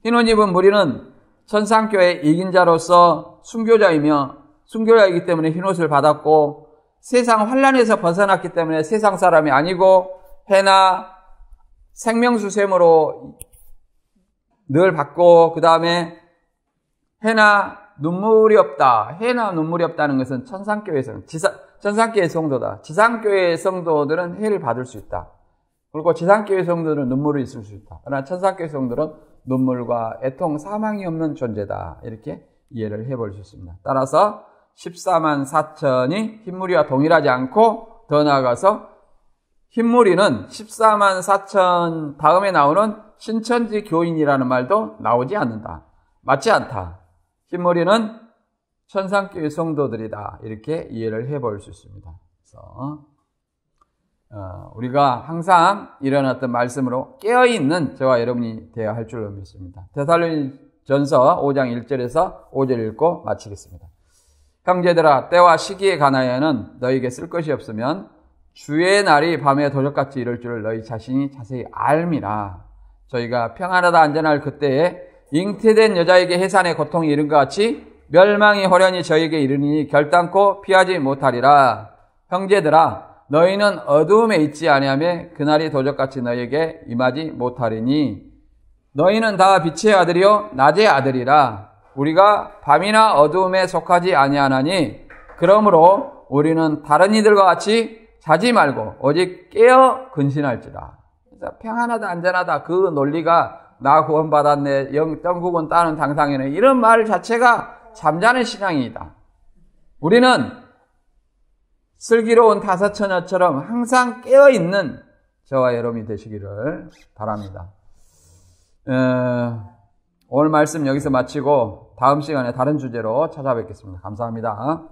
흰옷 입은 무리는 천상교회 이긴 자로서 순교자이기 때문에 흰옷을 받았고 세상 환난에서 벗어났기 때문에 세상 사람이 아니고 해나 생명수샘으로 늘 받고 그 다음에 해나 눈물이 없다. 해나 눈물이 없다는 것은 천상교회 성도다. 지상교회 성도들은 해를 받을 수 있다. 그리고 지상교회 성도들은 눈물이 있을 수 있다. 그러나 천상교회 성도들은 눈물과 애통, 사망이 없는 존재다. 이렇게 이해를 해볼 수 있습니다. 따라서 14만 4천이 흰무리와 동일하지 않고 더 나아가서 흰무리는 14만 4천 다음에 나오는 신천지 교인이라는 말도 나오지 않는다. 맞지 않다. 흰무리는 천상교회 성도들이다. 이렇게 이해를 해볼 수 있습니다. 그래서 우리가 항상 이런 어떤 말씀으로 깨어있는 저와 여러분이 되어야 할 줄로 믿습니다. 데살로니전서 5장 1절에서 5절 읽고 마치겠습니다. 형제들아 때와 시기에 관하여는 너희에게 쓸 것이 없으면 주의 날이 밤에 도적같이 이를 줄을 너희 자신이 자세히 알미라. 저희가 평안하다 안전할 그때에 잉태된 여자에게 해산의 고통이 이른 것 같이 멸망이 호련히 저에게 이르니 결단코 피하지 못하리라. 형제들아 너희는 어두움에 있지 아니하며 그날이 도적같이 너희에게 임하지 못하리니 너희는 다 빛의 아들이요 낮의 아들이라. 우리가 밤이나 어두움에 속하지 아니하나니 그러므로 우리는 다른 이들과 같이 자지 말고 오직 깨어 근신할지라. 그래서 평안하다 안전하다 그 논리가 나 구원받았네 영구군 따는 당상이네 이런 말 자체가 잠자는 신앙이다. 우리는 슬기로운 다섯처녀처럼 항상 깨어있는 저와 여러분이 되시기를 바랍니다. 오늘 말씀 여기서 마치고 다음 시간에 다른 주제로 찾아뵙겠습니다. 감사합니다.